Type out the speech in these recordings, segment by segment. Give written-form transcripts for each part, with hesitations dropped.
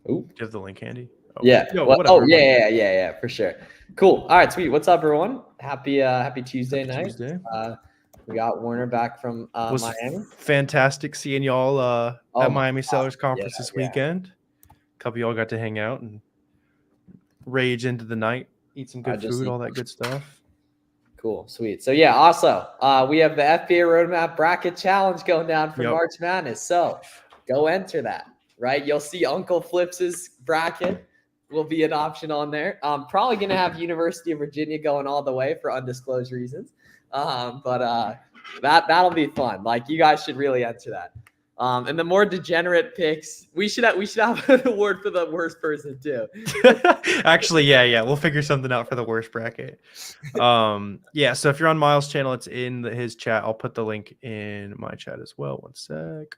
Ooh. Do you have the link handy? Oh, yeah. Yo, well, whatever. Yeah, for sure. Cool. All right, sweet. What's up, everyone? Happy Tuesday night. Tuesday. We got Warner back from Miami. Fantastic seeing y'all at Miami Sellers Conference this weekend. A couple of y'all got to hang out and rage into the night, eat some good food, all that good stuff. Cool, sweet. So yeah, also we have the FBA Roadmap Bracket Challenge going down for March Madness. So go enter that, right? You'll see Uncle Flips's bracket will be an option on there. I'm probably going to have University of Virginia going all the way for undisclosed reasons. But that'll be fun. Like, you guys should really enter that. And the more degenerate picks, we should have an award for the worst person too. Actually, yeah, we'll figure something out for the worst bracket. Yeah. So if you're on Miles' channel, it's in his chat. I'll put the link in my chat as well. One sec.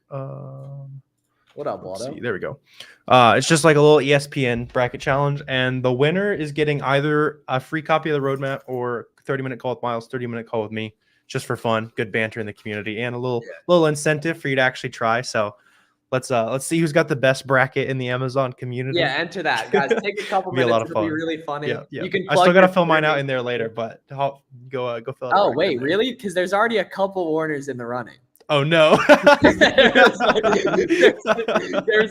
What up, Waldo? There we go. It's just like a little ESPN bracket challenge, and the winner is getting either a free copy of the roadmap or 30-minute call with Miles, 30-minute call with me, just for fun, good banter in the community, and a little incentive for you to actually try. So let's see who's got the best bracket in the Amazon community. Yeah, enter that, guys. Take a couple minutes. It'll be really funny. Yeah. You can. I still gotta fill mine out in there later, but go fill it out. Oh wait, really? Because there's already a couple Warners in the running. Oh no. There's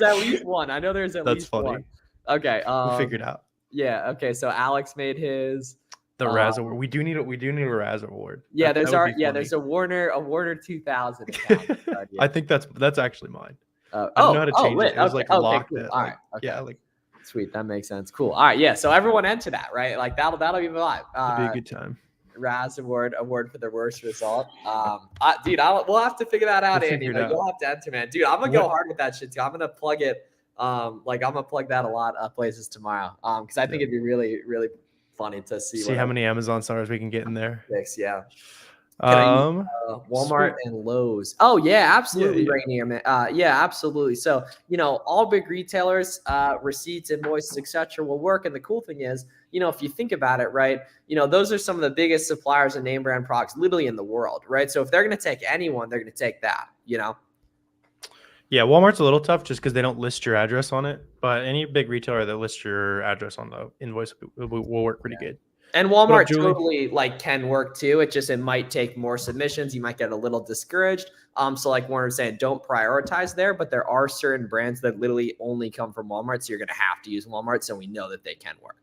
at least one. I know there's at least one. Okay. We'll figure it out. Yeah. Okay. So Alex made his. The Raz Award. We do need a Raz Award. Yeah, there's a Warner 2000 account. I think that's actually mine. I don't know how to change it. It was locked in. All right. Okay. Yeah, sweet. That makes sense. Cool. All right. Yeah. So everyone enter that, right? Like that'll be live. It'll be a good time. Raz award for the worst result. Dude, we'll have to figure that out, Andy. You'll have to enter, man. Dude, I'm gonna go hard with that shit too. I'm gonna plug it. I'm gonna plug that a lot of places tomorrow. Because I think it'd be really, really funny to see how many Amazon sellers we can get in there. Yeah. Walmart and Lowe's. Oh yeah, absolutely, Rainier, man. Yeah, absolutely. So all big retailers, receipts, invoices, etc. will work. And the cool thing is, if you think about it, right, those are some of the biggest suppliers of name brand products literally in the world, right? So if they're going to take anyone, they're going to take that, Yeah, Walmart's a little tough just because they don't list your address on it. But any big retailer that lists your address on the invoice will work pretty good. And Walmart totally can work too. It might take more submissions. You might get a little discouraged. So like Warner was saying, don't prioritize there, but there are certain brands that literally only come from Walmart. So you're going to have to use Walmart. So we know that they can work.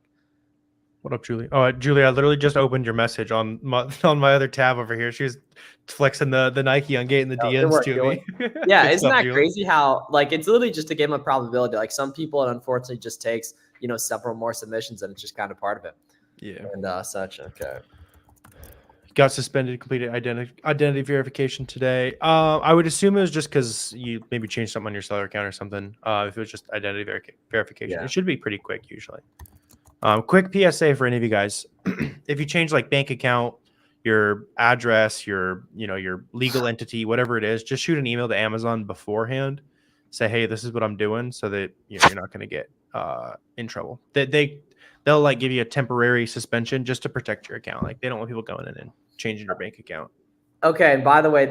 What up, Julie? Oh, Julie, I literally just opened your message on my other tab over here. She was flexing the Nike Ungating the DNs to me. Yeah, isn't that crazy how it's literally just a game of probability. Like some people, it unfortunately just takes several more submissions, and it's just kind of part of it. Yeah, and such. Okay. Got suspended, completed identity verification today. I would assume it was just because you maybe changed something on your seller account or something. If it was just identity verification, it should be pretty quick usually. Quick PSA for any of you guys: if you change bank account, your address, your legal entity, whatever it is, just shoot an email to Amazon beforehand. Say, hey, this is what I'm doing, so that you're not going to get in trouble. They'll give you a temporary suspension just to protect your account. They don't want people going in and changing your bank account. Okay, and by the way,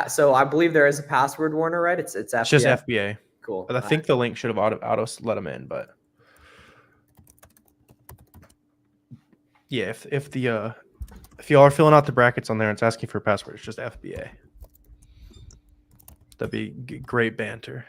so I believe there is a password, Warner, right? It's FBA. It's just FBA. Cool. I think the link should have auto let them in, but yeah, if y'all are filling out the brackets on there and it's asking for a password, it's just FBA. That'd be great banter.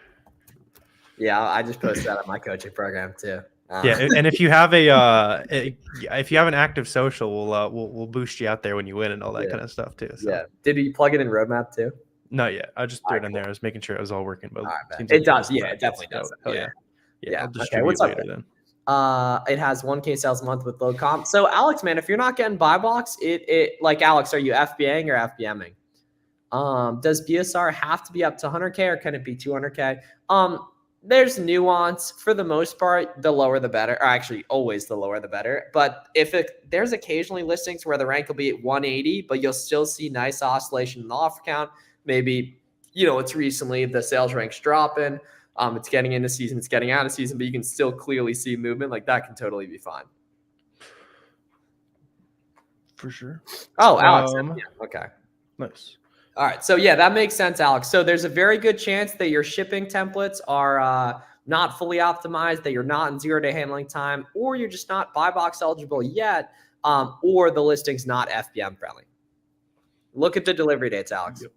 Yeah, I just posted that on my coaching program too. Yeah, and if you have an active social, we'll boost you out there when you win and all that kind of stuff too. So. Yeah. Did you plug it in Roadmap too? Not yet. I just threw it in there. I was making sure it was all working, but it does. Yeah, it definitely does. Yeah. I'll distribute later then. It has 1K sales a month with low comp. So Alex, man, if you're not getting buy box, Alex, are you FBAing or FBMing? Does BSR have to be up to 100K or can it be 200K? There's nuance. For the most part, the lower the better, or actually always the lower the better. But there's occasionally listings where the rank will be at 180, but you'll still see nice oscillation in the offer count. Maybe, it's recently the sales rank's dropping. It's getting into season, it's getting out of season, but you can still clearly see movement. That can totally be fine. For sure. Oh, Alex. Okay. Nice. All right. So, that makes sense, Alex. So there's a very good chance that your shipping templates are not fully optimized, that you're not in 0-day handling time, or you're just not buy box eligible yet, or the listing's not FBM friendly. Look at the delivery dates, Alex. Yep.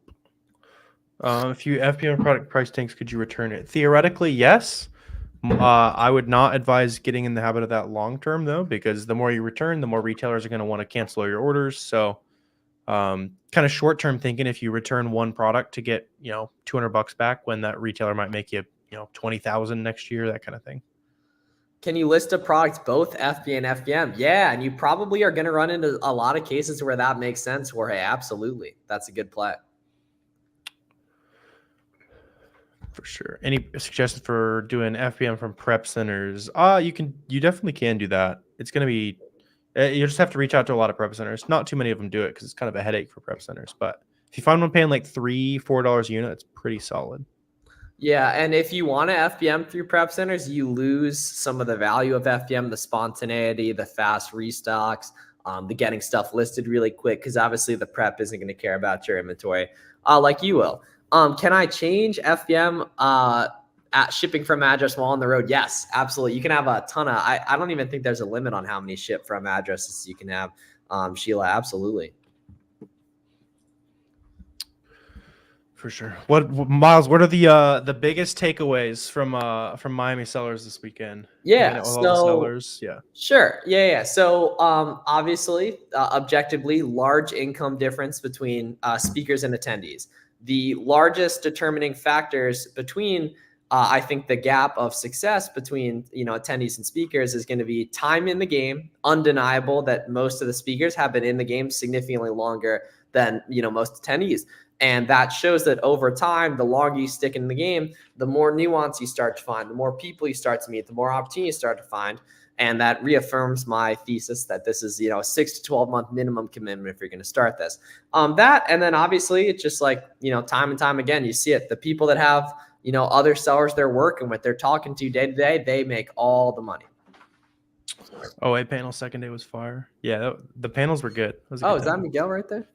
If you FBM product price tanks, could you return it? Theoretically, yes. I would not advise getting in the habit of that long term, though, because the more you return, the more retailers are going to want to cancel your orders. So kind of short term thinking, if you return one product to get, $200 back, when that retailer might make you, 20,000 next year, that kind of thing. Can you list a product both FBA and FBM? Yeah, and you probably are going to run into a lot of cases where that makes sense. Jorge, absolutely, that's a good play. For sure. Any suggestions for doing FBM from prep centers? You definitely can do that. It's going to be, you just have to reach out to a lot of prep centers. Not too many of them do it because it's kind of a headache for prep centers. But if you find one paying like $3-4 a unit, it's pretty solid. Yeah, and if you want to FBM through prep centers, you lose some of the value of FBM, the spontaneity, the fast restocks, the getting stuff listed really quick, because obviously the prep isn't going to care about your inventory like you will. Can I change FBM at shipping from address while on the road? Yes, absolutely. You can have a ton of, I don't even think there's a limit on how many ship from addresses you can have. Sheila, absolutely. For sure. Miles, what are the biggest takeaways from Miami sellers this weekend? Yeah, all the sellers. Yeah. Sure. Yeah. So obviously, objectively, large income difference between speakers and attendees. The largest determining factors between, I think, the gap of success between attendees and speakers is going to be time in the game. Undeniable that most of the speakers have been in the game significantly longer than most attendees. And that shows that over time, the longer you stick in the game, the more nuance you start to find, the more people you start to meet, the more opportunity you start to find. And that reaffirms my thesis that this is, a 6 to 12 month minimum commitment if you're going to start this. And then obviously it's just like, time and time again, you see it. The people that have, other sellers they're working with, they're talking to day to day, they make all the money. Oh, panel second day was fire. Yeah, the panels were good. Is that Miguel right there?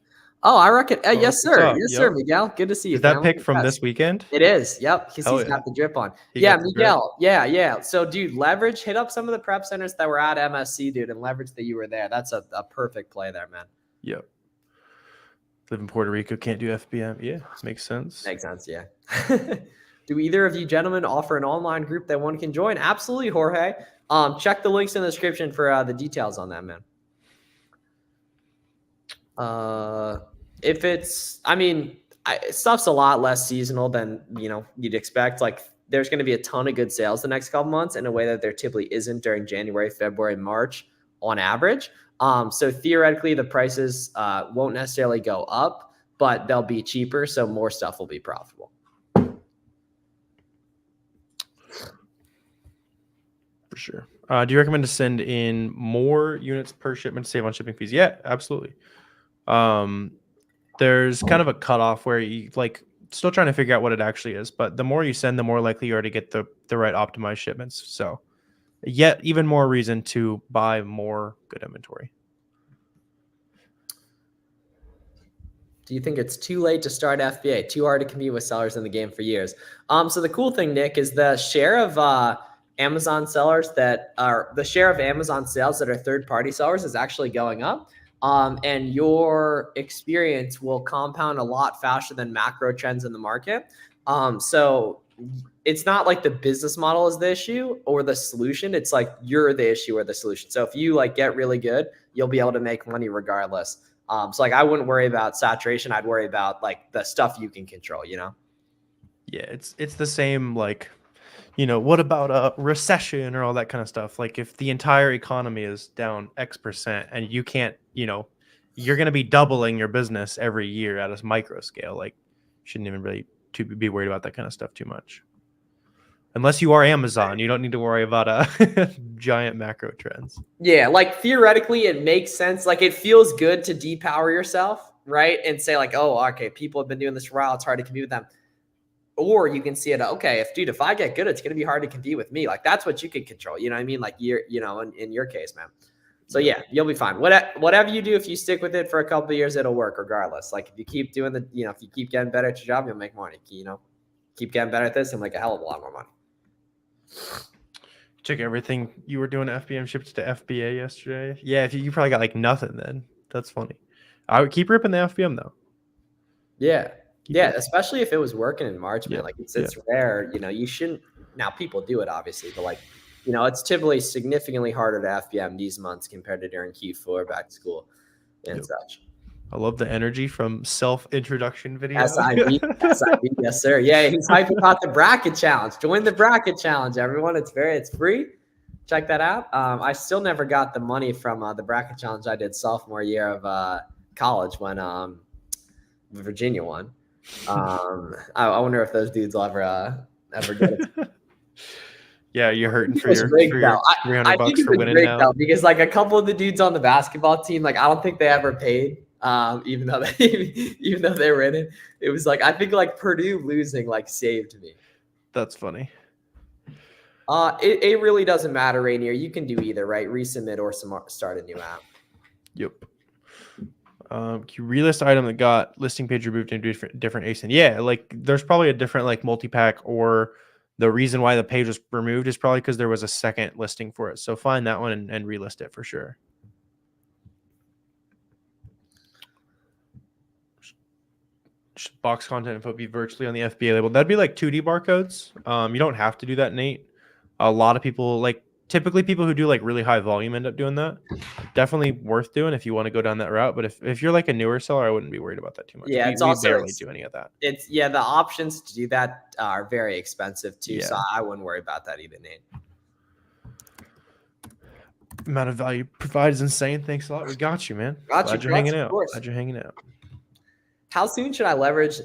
Oh, I reckon. Yes, sir. Yes, sir, Miguel. Good to see you. Is that pick from this weekend? It is. Yep. He's got the drip on. Yeah, Miguel. Yeah. So, dude, leverage. Hit up some of the prep centers that were at MSC, dude, and leverage that you were there. That's a perfect play there, man. Yep. Live in Puerto Rico, can't do FBM. Yeah, makes sense. Makes sense, yeah. Do either of you gentlemen offer an online group that one can join? Absolutely, Jorge. Check the links in the description for the details on that, man. If it's, stuff's a lot less seasonal than, you'd expect. Like, there's going to be a ton of good sales the next couple months in a way that there typically isn't during January, February, March on average. So theoretically, the prices won't necessarily go up, but they'll be cheaper. So more stuff will be profitable. For sure. Do you recommend to send in more units per shipment to save on shipping fees? Yeah, absolutely. There's kind of a cutoff where you still trying to figure out what it actually is, but the more you send, the more likely you are to get the right optimized shipments. So yet even more reason to buy more good inventory. Do you think it's too late to start FBA? Too hard to compete with sellers in the game for years? So the cool thing, Nick, is the share of Amazon sellers the share of Amazon sales that are third-party sellers is actually going up. And your experience will compound a lot faster than macro trends in the market. So it's not like the business model is the issue or the solution. It's like you're the issue or the solution. So if you get really good, you'll be able to make money regardless. So I wouldn't worry about saturation. I'd worry about the stuff you can control, Yeah, it's the same, what about a recession or all that kind of stuff? Like, if the entire economy is down X% and you can't, you're going to be doubling your business every year at a micro scale. Shouldn't even really be worried about that kind of stuff too much. Unless you are Amazon, you don't need to worry about giant macro trends. Yeah, theoretically, it makes sense. It feels good to depower yourself, right? And say oh, okay, people have been doing this for a while. It's hard to compete with them. Or you can see it, okay, if I get good, it's going to be hard to compete with me. That's what you can control. You know what I mean? You're, in your case, man. So yeah, you'll be fine. Whatever you do, if you stick with it for a couple of years, it'll work regardless. If you keep doing if you keep getting better at your job, you'll make money. Keep getting better at this and make a hell of a lot more money. Check everything you were doing FBM shipped to FBA yesterday. Yeah, if you probably got like nothing then. That's funny. I would keep ripping the FBM though. Yeah. Keep Yeah, ripping. especially if it was working in March, man. Yeah, Like it's yeah. rare, you know, you shouldn't now people do it obviously, but like, you know, it's typically significantly harder to FBM these months compared to during Q4 back to school and Yep. such. I love the energy from self-introduction video. SIV, SIV, yes, sir. Yeah, he's hyping about the bracket challenge. Join the bracket challenge, everyone. It's free. Check that out. I still never got the money from the bracket challenge I did sophomore year of college when Virginia won. I wonder if those dudes will ever get it. Yeah, you're hurting for It was your rigged, though. 300 I bucks think it for was winning rigged, now. though, because like a couple of the dudes on the basketball team, like I don't think they ever paid. Even though they were in it, it was like I think like Purdue losing like saved me. That's funny. It really doesn't matter, Rainier. You can do either, right? Resubmit or start a new app. Yep. Can you relist item that got listing page removed into different ASIN? Yeah, like there's probably a different like multi-pack, or the reason why the page was removed is probably because there was a second listing for it. So find that one and relist it for sure. Should box content info be virtually on the FBA label? That'd be like 2D barcodes. You don't have to do that, Nate. A lot of people, like typically people who do like really high volume end up doing that. Definitely worth doing if you want to go down that route. But if you're like a newer seller, I wouldn't be worried about that too much. Yeah, we barely do any of that. The options to do that are very expensive too. Yeah. So I wouldn't worry about that either, Nate. Amount of value provided is insane. Thanks a lot. We got you, man. Glad you're hanging out. Glad you're hanging out. How soon should I leverage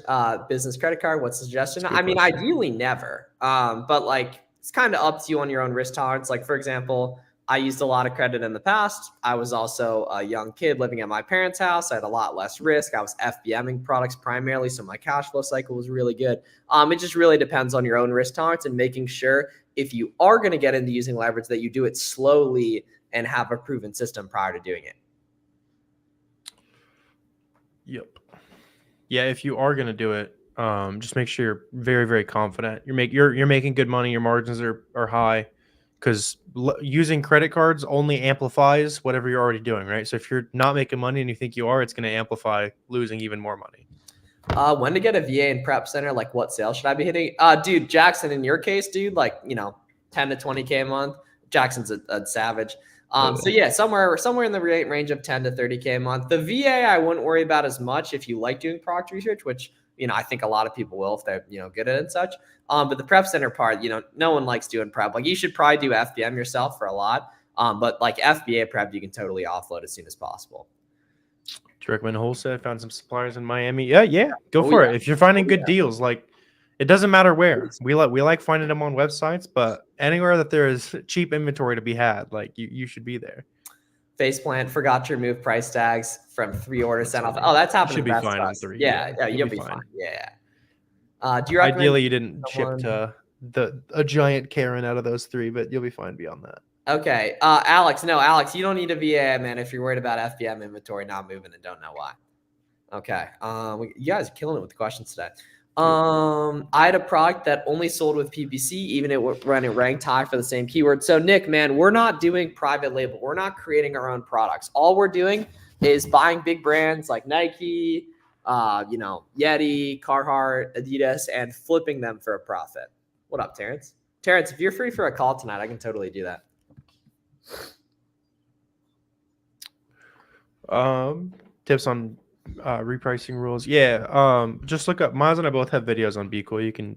business credit card? What's the suggestion? I mean, ideally never. But like it's kind of up to you on your own risk tolerance. Like for example, I used a lot of credit in the past. I was also a young kid living at my parents' house. I had a lot less risk. I was FBMing products primarily, so my cash flow cycle was really good. It just really depends on your own risk tolerance and making sure if you are going to get into using leverage that you do it slowly and have a proven system prior to doing it. Yep. Yeah, if you are going to do it, just make sure you're very, very confident. You're making good money. Your margins are high, because using credit cards only amplifies whatever you're already doing, right? So if you're not making money and you think you are, it's going to amplify losing even more money. When to get a VA in prep center? Like what sales should I be hitting? Dude, Jackson, in your case, dude, like 10 to 20K a month. Jackson's a savage. So yeah, somewhere in the range of 10 to 30K a month. The VA, I wouldn't worry about as much if you like doing product research, which, I think a lot of people will if they're, good at it and such. But the prep center part, no one likes doing prep. Like you should probably do FBM yourself for a lot. But like FBA prep, you can totally offload as soon as possible. Do you recommend Wholesale? I found some suppliers in Miami. Yeah. Go for it. If you're finding good deals, like it doesn't matter where. We like finding them on websites, but anywhere that there is cheap inventory to be had, like you should be there. Faceplant forgot to remove price tags from 3 orders sent off. Oh, that's happening. Should be fine on 3. Yeah, you'll be fine. Yeah. Do you recommend ideally you didn't ship to a giant Karen out of those 3, but you'll be fine beyond that. Okay. Alex, you don't need a VA, man, if you're worried about FBM inventory not moving and don't know why. Okay. You guys are killing it with the questions today. I had a product that only sold with PPC, even when it ranked high for the same keyword. So Nick, man, we're not doing private label. We're not creating our own products. All we're doing is buying big brands like Nike, Yeti, Carhartt, Adidas, and flipping them for a profit. What up, Terrence? Terrence, if you're free for a call tonight, I can totally do that. Tips on repricing rules. Just look up. Miles and I both have videos on Be Cool. You can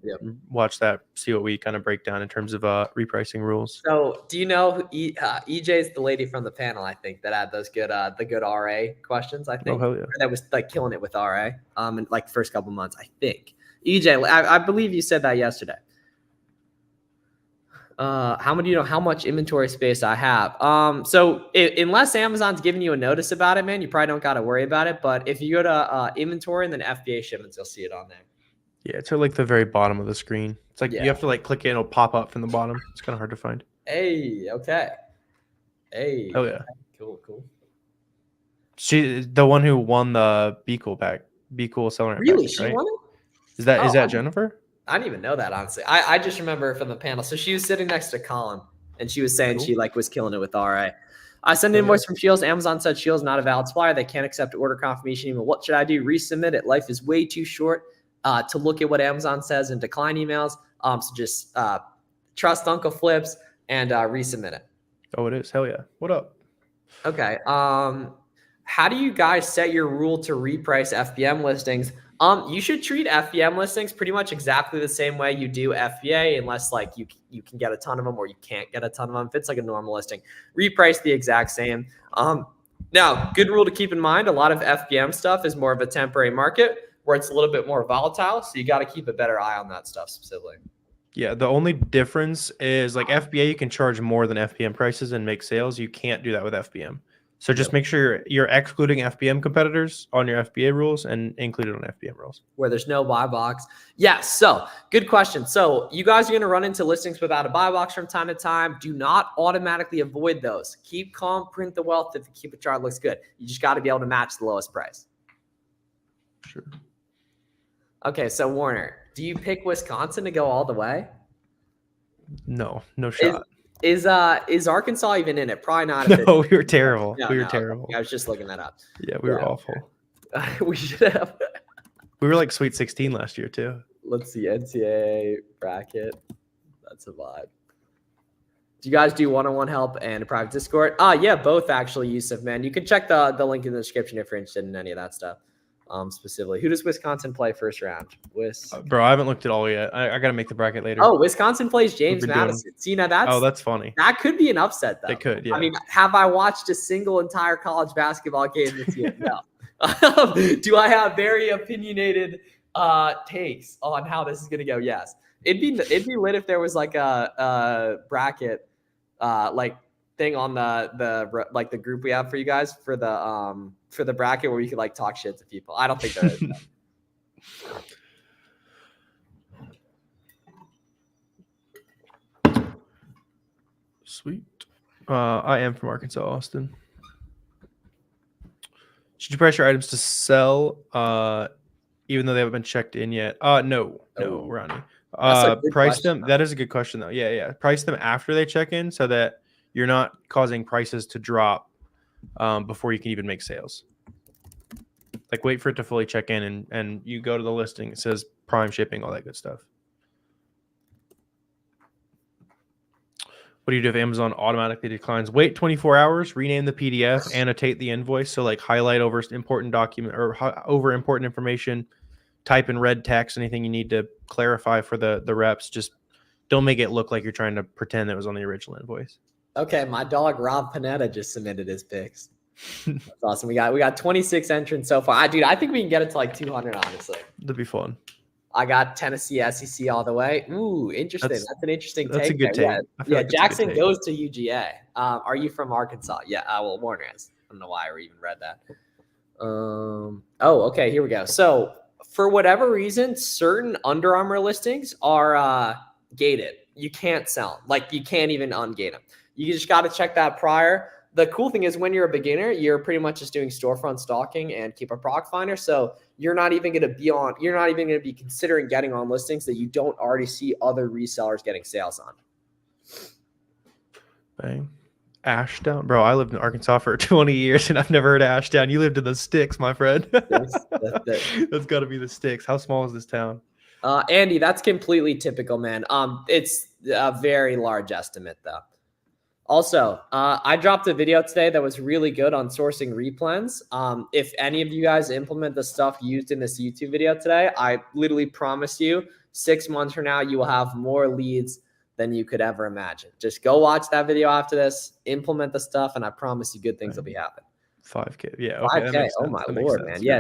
watch that, see what we kind of break down in terms of repricing rules. So do you know EJ is the lady from the panel, I think, that had those good RA questions, I think. Oh, hell yeah. That was like killing it with RA in like the first couple months, I think. EJ, I believe you said that yesterday. How much inventory space I have? So unless Amazon's giving you a notice about it, man, you probably don't got to worry about it. But if you go to inventory and then FBA shipments, you'll see it on there. Yeah, it's at like the very bottom of the screen. It's like you have to like click it, it'll pop up from the bottom. It's kind of hard to find. Hey, okay. Hey. Oh yeah. Cool. She, the one who won the Be Cool SellerAmp. Really? Package, She right? won it? Is that Jennifer? I didn't even know that, honestly. I just remember from the panel. So she was sitting next to Colin, and she was saying she like was killing it with RA. I sent an invoice from Shields. Amazon said Shields not a valid supplier. They can't accept order confirmation email. What should I do? Resubmit it. Life is way too short to look at what Amazon says and decline emails. So just trust Uncle Flips and resubmit it. Oh, it is. Hell yeah. What up? Okay. How do you guys set your rule to reprice FBM listings? You should treat FBM listings pretty much exactly the same way you do FBA, unless like you can get a ton of them or you can't get a ton of them. If it's like a normal listing, reprice the exact same. Now, good rule to keep in mind, a lot of FBM stuff is more of a temporary market where it's a little bit more volatile. So you got to keep a better eye on that stuff specifically. Yeah, the only difference is like FBA, you can charge more than FBM prices and make sales. You can't do that with FBM. So just make sure you're excluding FBM competitors on your FBA rules and include it on FBM rules. Where there's no buy box. Yeah, so good question. So you guys are going to run into listings without a buy box from time to time. Do not automatically avoid those. Keep calm, print the wealth. If you keep a chart, looks good. You just got to be able to match the lowest price. Sure. Okay, so Warner, do you pick Wisconsin to go all the way? No shot. Is Arkansas even in it? Probably not. No, we were terrible. We were terrible. I was just looking that up. Yeah, we were awful. We should have. We were like Sweet 16 last year too. Let's see, NCAA bracket. That's a vibe. Do you guys do one-on-one help and a private Discord? Yeah, both actually, Yusuf, man. You can check the link in the description if you're interested in any of that stuff. Specifically, who does Wisconsin play first round? Bro, I haven't looked at all yet. I got to make the bracket later. Oh, Wisconsin plays James Madison. See, now that's funny. That could be an upset, though. It could, yeah. I mean, have I watched a single entire college basketball game this year? No. Do I have very opinionated takes on how this is going to go? Yes. It'd be lit if there was like a bracket like thing on the group we have for you guys for the bracket where you could like talk shit to people. I don't think there is. Sweet. I am from Arkansas, Austin. Should you price your items to sell even though they haven't been checked in yet? No, Ronnie. Price them. That is a good question though. Yeah. Price them after they check in so that you're not causing prices to drop before you can even make sales. Like wait for it to fully check in and you go to the listing. It says prime shipping, all that good stuff. What do you do if Amazon automatically declines? Wait 24 hours, rename the PDF, annotate the invoice. So like highlight over important document or over important information, type in red text, anything you need to clarify for the reps. Just don't make it look like you're trying to pretend it was on the original invoice. Okay, my dog Rob Panetta just submitted his picks. That's awesome. We got 26 entrants so far. Dude, I think we can get it to like 200, honestly. That'd be fun. I got Tennessee SEC all the way. Ooh, interesting. That's an interesting take. That's a good take. Yeah, Jackson goes to UGA. Are you from Arkansas? Yeah, well, Warner is. I don't know why I even read that. Okay, here we go. So for whatever reason, certain Under Armour listings are gated. You can't sell them. Like you can't even ungate them. You just got to check that prior. The cool thing is when you're a beginner, you're pretty much just doing storefront stalking and keep a proc finder. So you're not even going to be considering getting on listings that you don't already see other resellers getting sales on. Bang. Ashdown. Bro, I lived in Arkansas for 20 years and I've never heard of Ashdown. You lived in the sticks, my friend. That's got to be the sticks. How small is this town? Andy, that's completely typical, man. It's a very large estimate, though. Also, I dropped a video today that was really good on sourcing replens. If any of you guys implement the stuff used in this YouTube video today, I literally promise you 6 months from now, you will have more leads than you could ever imagine. Just go watch that video after this, implement the stuff, and I promise you good things will be happening. 5K. Yeah. Okay, 5K. Oh my Lord, man. Yeah.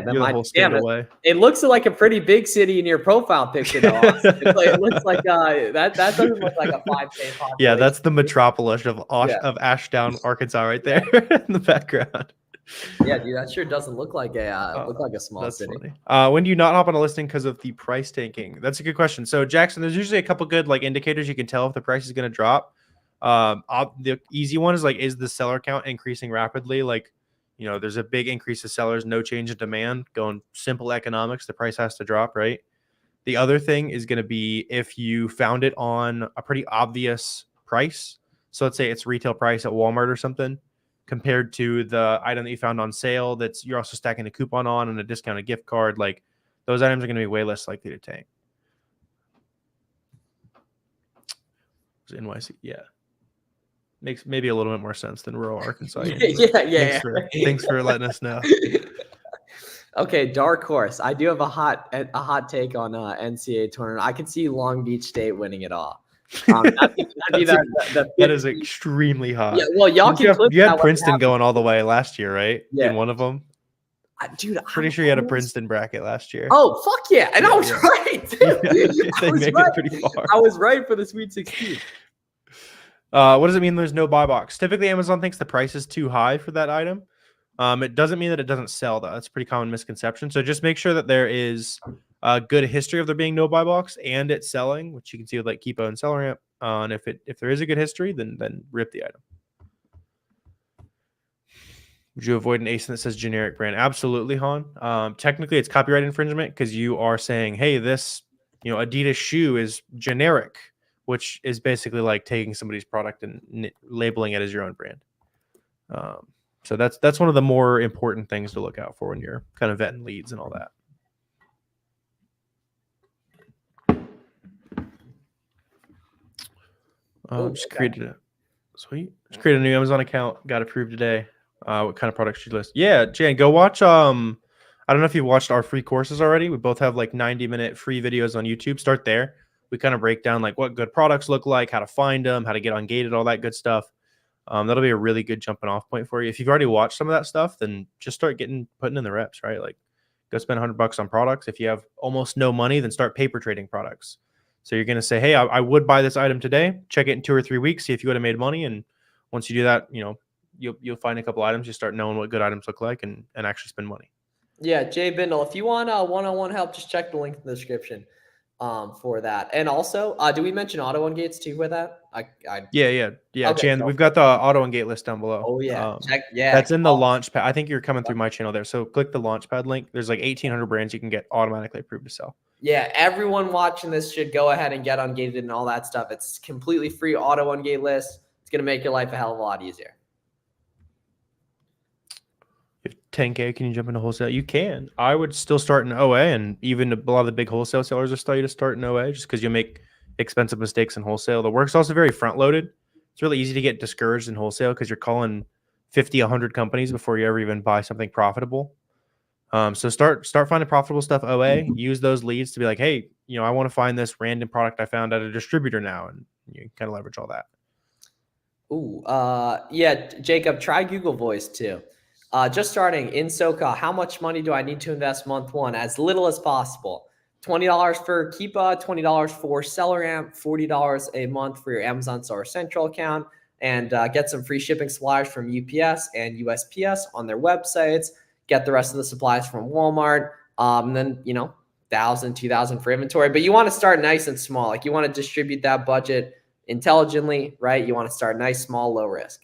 It looks like a pretty big city in your profile picture, though. It looks like that doesn't look like a 5K population. Yeah, that's the metropolis of Ashdown, Arkansas, right there in the background. Yeah, dude, that sure doesn't look like a small city. Funny. When do you not hop on a listing because of the price tanking? That's a good question. So Jackson, there's usually a couple good like indicators you can tell if the price is going to drop. The easy one is like, is the seller count increasing rapidly? Like, you know, there's a big increase of sellers, no change in demand, going simple economics. The price has to drop, right? The other thing is going to be if you found it on a pretty obvious price. So let's say it's retail price at Walmart or something, compared to the item that you found on sale that's you're also stacking a coupon on and a discounted gift card. Like those items are going to be way less likely to tank. NYC, yeah. Makes maybe a little bit more sense than rural Arkansas. Yeah. Thanks for letting us know. Okay, dark horse. I do have a hot take on NCAA tournament. I could see Long Beach State winning it all. That is extremely hot. Yeah, well, y'all you had Princeton going all the way last year, right? Yeah. In one of them. Dude, pretty sure you had a Princeton bracket last year. Oh, fuck yeah. And I was right. They make it pretty far. I was right for the Sweet 16. What does it mean there's no buy box? Typically, Amazon thinks the price is too high for that item. It doesn't mean that it doesn't sell, though. That's a pretty common misconception. So just make sure that there is a good history of there being no buy box and it's selling, which you can see with like Keepo and SellerAmp. And if there is a good history, then rip the item. Would you avoid an ASIN that says generic brand? Absolutely, Han. Technically, it's copyright infringement because you are saying, hey, this Adidas shoe is generic, which is basically like taking somebody's product and labeling it as your own brand. So that's one of the more important things to look out for when you're kind of vetting leads and all that. Just created a new Amazon account. Got approved today. What kind of products should you list? Yeah, Jan, go watch. I don't know if you've watched our free courses already. We both have like 90-minute free videos on YouTube. Start there. We kind of break down like what good products look like, how to find them, how to get ungated, all that good stuff. That'll be a really good jumping off point for you. If you've already watched some of that stuff, then just start putting in the reps, right? Like go spend $100 on products. If you have almost no money, then start paper trading products. So you're going to say, hey, I would buy this item today, check it in 2 or 3 weeks, see if you would have made money. And once you do that, you'll find a couple items, you start knowing what good items look like and actually spend money. Yeah, Jay Bindle, if you want one-on-one help, just check the link in the description for that. And also, do we mention auto ungates too with that? Yeah. Okay, Chan, we've got the auto ungate list down below. Oh yeah. That's in the launch pad. I think you're coming through my channel there. So click the launch pad link. There's like 1,800 brands you can get automatically approved to sell. Yeah, everyone watching this should go ahead and get ungated and all that stuff. It's completely free auto ungate list. It's going to make your life a hell of a lot easier. If 10K, can you jump into wholesale? You can. I would still start in OA, and even a lot of the big wholesale sellers will tell you to start in OA just because you'll make expensive mistakes in wholesale. The work's also very front-loaded. It's really easy to get discouraged in wholesale because you're calling 50, 100 companies before you ever even buy something profitable. So start finding profitable stuff OA. Use those leads to be like, hey, I want to find this random product I found at a distributor now, and you kind of leverage all that. Ooh, yeah, Jacob, try Google Voice too. Just starting in SoCal, how much money do I need to invest month one? As little as possible. $20 for Keepa, $20 for SellerAmp, $40 a month for your Amazon Seller Central account, and get some free shipping supplies from UPS and USPS on their websites. Get the rest of the supplies from Walmart. And then, $1,000, $2,000 for inventory. But you want to start nice and small. Like you want to distribute that budget intelligently, right? You want to start nice, small, low risk.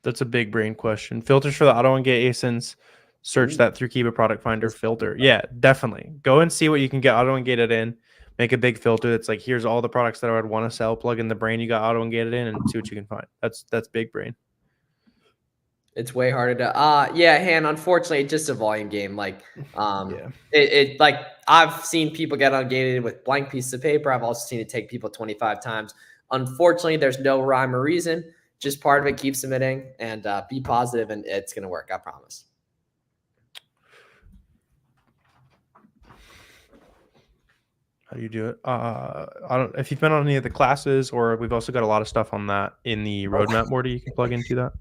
That's a big brain question. Filters for the auto ungate ASINs. Search that through Keepa Product Finder filter. Yeah, definitely. Go and see what you can get auto ungated in. Make a big filter that's like, here's all the products that I would want to sell. Plug in the brand you got auto ungated in and see what you can find. That's big brain. It's way harder to Han, unfortunately, it's just a volume game. Like like I've seen people get ungated with blank pieces of paper. I've also seen it take people 25 times. Unfortunately, there's no rhyme or reason. Just part of it, keep submitting and be positive, and it's gonna work, I promise. How do you do it? If you've been on any of the classes, or we've also got a lot of stuff on that in the roadmap, Morty, you can plug into that.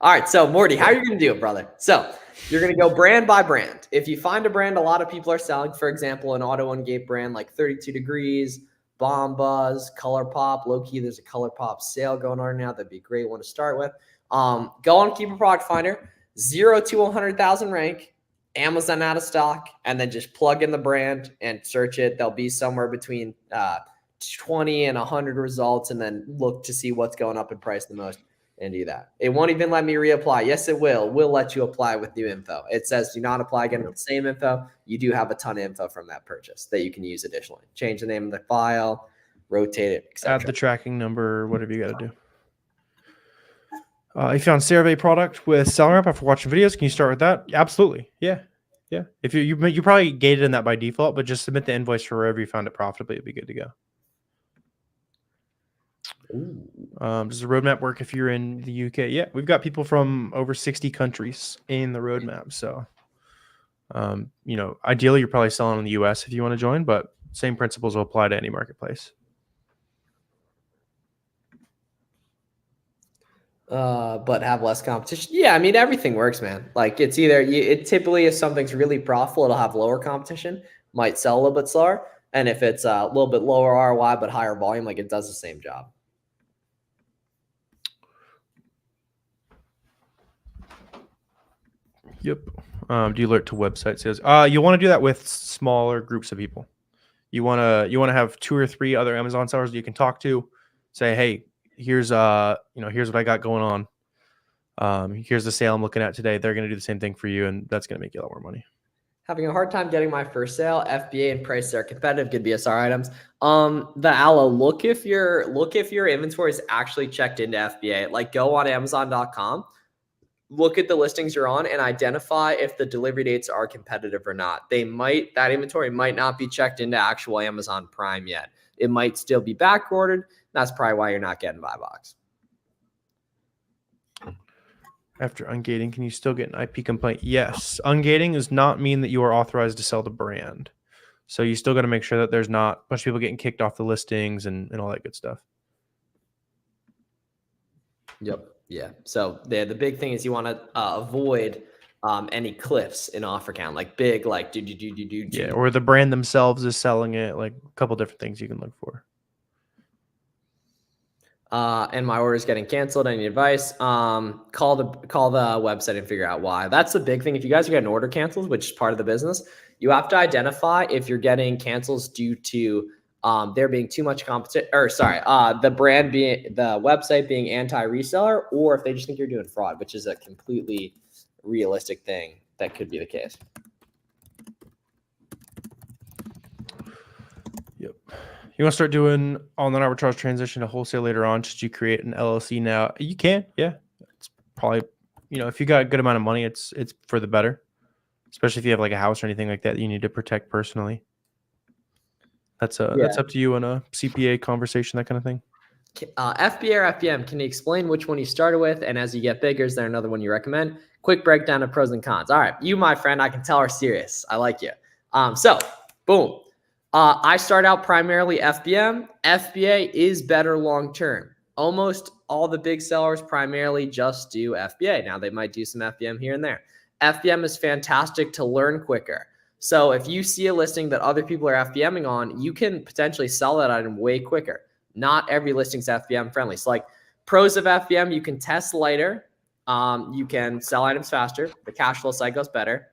All right, so Morty, how are you going to do it, brother? So you're going to go brand by brand. If you find a brand a lot of people are selling, for example, an auto ungate brand like 32 Degrees, Bomb Buzz, ColourPop, low-key, there's a ColourPop sale going on now. That'd be a great one to start with. Go on Keepa Product Finder, 0 to 100,000 rank, Amazon out of stock, and then just plug in the brand and search it. There'll be somewhere between 20 and 100 results, and then look to see what's going up in price the most. and do that. It won't even let me reapply. Yes, it will. We'll let you apply with new info. It says do not apply again with the same info. You do have a ton of info from that purchase that you can use additionally. Change the name of the file, rotate it, etc. Add the tracking number, whatever you got to do. You found FBA product with SellerAmp after watching videos. Can you start with that? Absolutely. Yeah. Yeah. If you probably gated in that by default, but just submit the invoice for wherever you found it profitably, it'd be good to go. Does the roadmap work if you're in the UK? Yeah, we've got people from over 60 countries in the roadmap. So, you know, ideally you're probably selling in the US if you want to join, but same principles will apply to any marketplace. But have less competition. Yeah, I mean, everything works, man. Like it's either it typically if something's really profitable, it'll have lower competition, might sell a little bit slower. And if it's a little bit lower ROI but higher volume, like it does the same job. Yep. Do you alert to website sales? You want to do that with smaller groups of people. You want to have 2 or 3 other Amazon sellers that you can talk to. Say, hey, here's here's what I got going on. Here's the sale I'm looking at today. They're going to do the same thing for you, and that's going to make you a lot more money. Having a hard time getting my first sale. FBA and price are competitive. Good BSR items. The Aloe, look if your inventory is actually checked into FBA. Like go on Amazon.com. Look at the listings you're on and identify if the delivery dates are competitive or not. That inventory might not be checked into actual Amazon Prime yet. It might still be back ordered. That's probably why you're not getting buy box. After ungating, can you still get an IP complaint? Yes. Ungating does not mean that you are authorized to sell the brand. So you still got to make sure that there's not a bunch of people getting kicked off the listings and all that good stuff. Yep. Yeah. So the big thing is you want to avoid any cliffs in offer count, like big, like do. Yeah, or the brand themselves is selling it. Like a couple different things you can look for. And my order is getting canceled. I need advice. Call the website and figure out why. That's the big thing. If you guys are getting order cancels, which is part of the business, you have to identify if you're getting cancels due to there being too much competition, or sorry, the website being anti-reseller, or if they just think you're doing fraud, which is a completely realistic thing that could be the case. Yep. You want to start doing online arbitrage transition to wholesale later on? Should you create an LLC now? You can, yeah. It's probably, if you got a good amount of money, it's for the better. Especially if you have like a house or anything like that you need to protect personally. That's up to you on a CPA conversation, that kind of thing. FBA or FBM, can you explain which one you started with? And as you get bigger, is there another one you recommend? Quick breakdown of pros and cons. All right, you, my friend, I can tell are serious. I like you. So, boom. I start out primarily FBM. FBA is better long-term. Almost all the big sellers primarily just do FBA. Now, they might do some FBM here and there. FBM is fantastic to learn quicker. So if you see a listing that other people are FBMing on, you can potentially sell that item way quicker. Not every listing's FBM friendly. So like pros of FBM, you can test lighter. You can sell items faster. The cash flow cycle is better.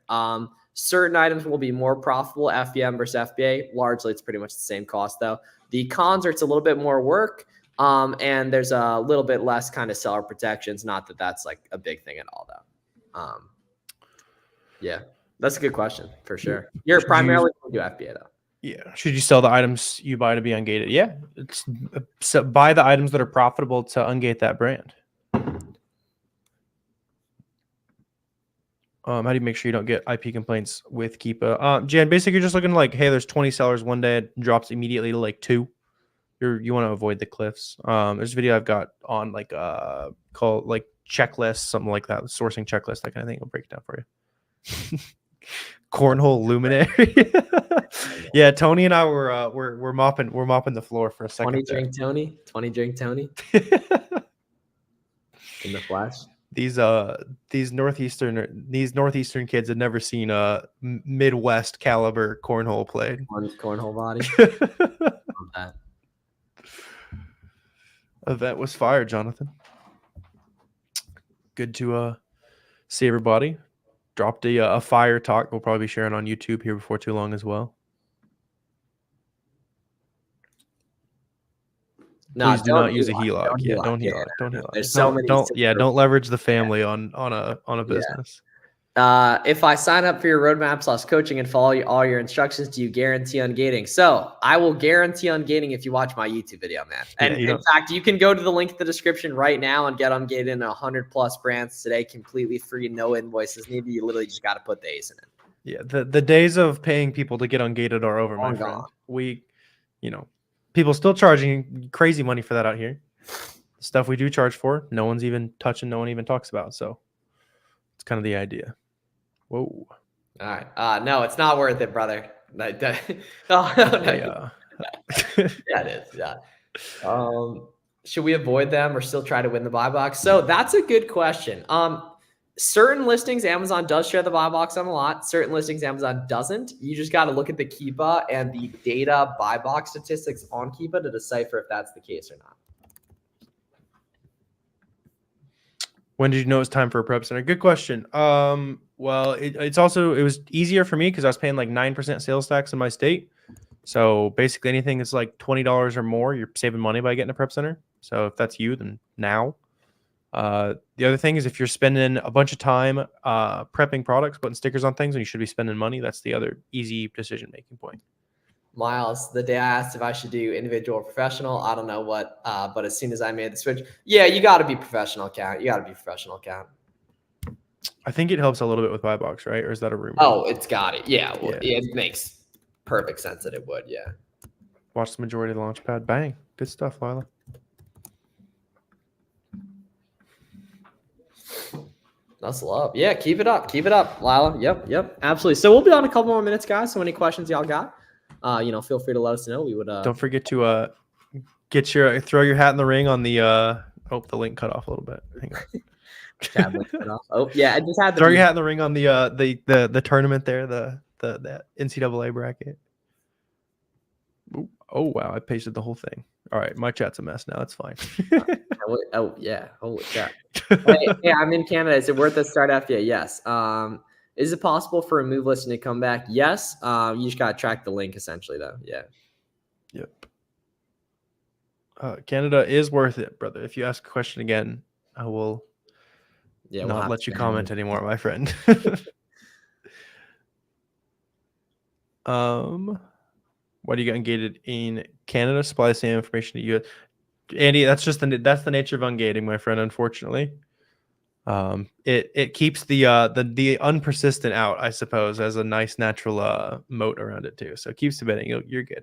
Certain items will be more profitable, FBM versus FBA. Largely, it's pretty much the same cost, though. The cons are it's a little bit more work, and there's a little bit less kind of seller protections. Not that that's like a big thing at all, though. Yeah, that's a good question for sure. You're primarily going to do FBA, though. Yeah. Should you sell the items you buy to be ungated? Yeah. Buy the items that are profitable to ungate that brand. How do you make sure you don't get IP complaints with Keepa? Jan, basically you're just looking like, hey, there's 20 sellers one day, it drops immediately to like 2. You want to avoid the cliffs. There's a video I've got on like called like checklist, something like that, sourcing checklist, that kind of thing. I'll break it down for you. Cornhole luminary. Yeah, Tony and I we're mopping the floor for a second. 20 drink Tony in the flash. These northeastern kids had never seen a Midwest caliber cornhole played. Cornhole body. Event was fire, Jonathan. Good to see everybody. Dropped a fire talk. We'll probably be sharing on YouTube here before too long as well. No, Please do not use a HELOC. HELOC. Yeah, don't Yeah, HELOC. Don't no. HELOC. There's so many. Don't leverage the family on a Yeah. business. If I sign up for your roadmap / coaching and follow all your instructions, do you guarantee ungating? So I will guarantee ungating if you watch my YouTube video, man. And in fact, you can go to the link in the description right now and get ungated in 100+ brands today, completely free, no invoices needed. You literally just got to put the ASIN in. Yeah, the days of paying people to get ungated are over, my friend. People still charging crazy money for that out here. The stuff we do charge for, no one's even touching, no one even talks about. So it's kind of the idea. Whoa. All right. No, it's not worth it, brother. No. Yeah, it is. Yeah. Should we avoid them or still try to win the buy box? So that's a good question. Certain listings, Amazon does share the buy box on a lot. Certain listings, Amazon doesn't. You just got to look at the Keepa and the data buy box statistics on Keepa to decipher if that's the case or not. When did you know it's time for a prep center? Good question. Well, it was easier for me because I was paying like 9% sales tax in my state. So basically anything that's like $20 or more, you're saving money by getting a prep center. So if that's you, then now. The other thing is if you're spending a bunch of time prepping products, putting stickers on things, and you should be spending money, that's the other easy decision-making point. Miles, the day I asked if I should do individual or professional, I don't know what, but as soon as I made the switch, yeah, you got to be professional account. You got to be professional account. I think it helps a little bit with buy box, right? Or is that a rumor? Oh, it's got it. Yeah, well, it makes perfect sense that it would. Yeah. Watch the majority of the launchpad. Bang. Good stuff, Lila. That's love. Yeah, keep it up. Keep it up, Lila. Yep. Absolutely. So we'll be on a couple more minutes, guys. So any questions y'all got, feel free to let us know. We would don't forget to throw your hat in the ring on the the link cut off a little bit. Hang on. Oh yeah, I just had throw your hat in the ring on the tournament there, the NCAA bracket. Oh wow, I pasted the whole thing. All right, my chat's a mess now. It's fine. Oh yeah, holy crap. Hey, I'm in Canada. Is it worth a Start FBA? Yes. Is it possible for a move listing to come back? Yes. You just gotta track the link essentially, though. Yeah. Yep. Canada is worth it, brother. If you ask a question again, I will not let you comment anymore, my friend. Why do you get ungated in Canada? Supply the same information to you. Andy, that's the nature of ungating, my friend, unfortunately. It keeps the unpersistent out, I suppose, as a nice natural moat around it too. So keep submitting. You're good.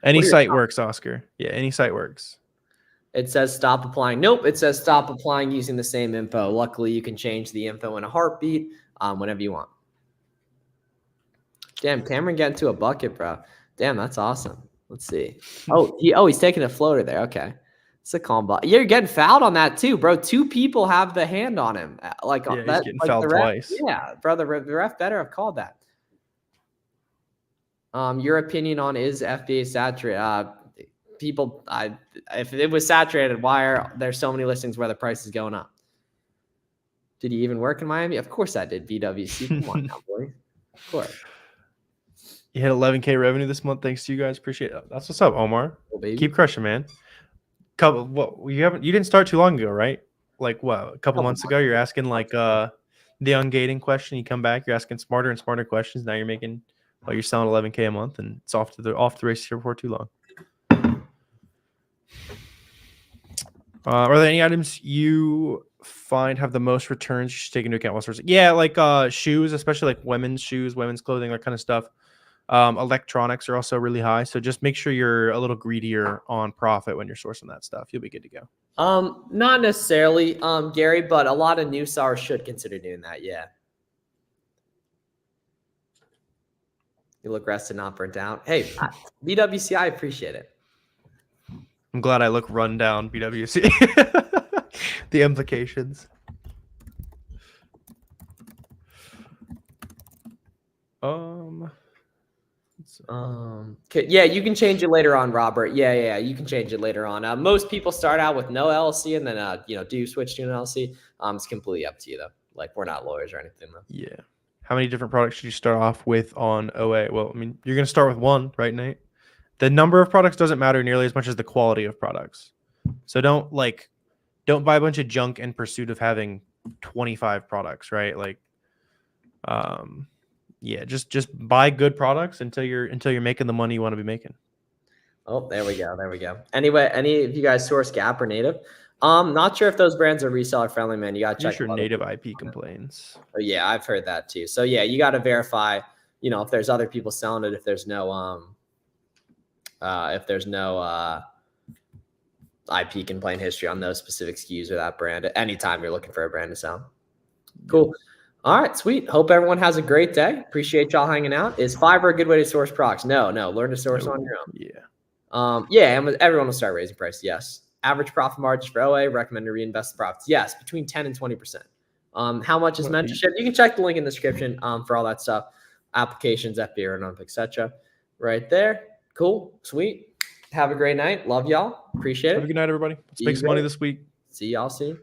Any site works, Oscar. Yeah, any site works. It says stop applying. Nope, it says stop applying using the same info. Luckily, you can change the info in a heartbeat whenever you want. Damn, Cameron got into a bucket, bro. Damn, that's awesome. Let's see. He's taking a floater there. Okay. It's a calm ball. You're getting fouled on that too, bro. 2 people have the hand on him. He's getting fouled twice. Yeah, bro. The ref better have called that. Your opinion on is FBA saturated? If it was saturated, why are there so many listings where the price is going up? Did you even work in Miami? Of course I did. BWC. Come on now, boy. Of course. You hit 11K revenue this month. Thanks to you guys. Appreciate it. That's what's up, Omar. Keep crushing, man. You didn't start too long ago, right? Like what? A couple months ago, you're asking like the ungating question. You come back, you're asking smarter and smarter questions. Now you're making, you're selling 11K a month, and it's off the races here before too long. Are there any items you find have the most returns you should take into account? Yeah, like shoes, especially like women's shoes, women's clothing, that kind of stuff. Electronics are also really high, so just make sure you're a little greedier on profit when you're sourcing that stuff. You'll be good to go. Not necessarily, Gary, but a lot of new sellers should consider doing that. Yeah. You look rested, not burnt out. Hey, BWC, I appreciate it. I'm glad I look run down, BWC. The implications. Yeah, you can change it later on, Robert. Yeah, you can change it later on. Most people start out with no LLC and then do switch to an LLC. It's completely up to you though. Like, we're not lawyers or anything though. Yeah. How many different products should you start off with on OA? Well, I mean, you're gonna start with one, right, Nate? the number of products doesn't matter nearly as much as the quality of products. So don't buy a bunch of junk in pursuit of having 25 products, right? Like, yeah, just buy good products until you're making the money you want to be making. Oh, there we go. There we go. Anyway, any of you guys source Gap or Native? Not sure if those brands are reseller friendly, man. You got to check. Sure, Native IP complains. Oh, yeah, I've heard that too. So yeah, you got to verify, you know, if there's other people selling it, if there's no IP complaint history on those specific SKUs or that brand at any time you're looking for a brand to sell. Cool. All right, sweet. Hope everyone has a great day. Appreciate y'all hanging out. Is Fiverr a good way to source products? No. Learn to source on your own. Yeah. Yeah, and everyone will start raising price. Yes. Average profit margins for OA, recommend to reinvest the profits. Yes, between 10 and 20%. How much is mentorship? You can check the link in the description for all that stuff. Applications, FBA Roadmap, etc. Right there. Cool. Sweet. Have a great night. Love y'all. Appreciate it. Have a good night, everybody. Let's make some money this week. See y'all soon.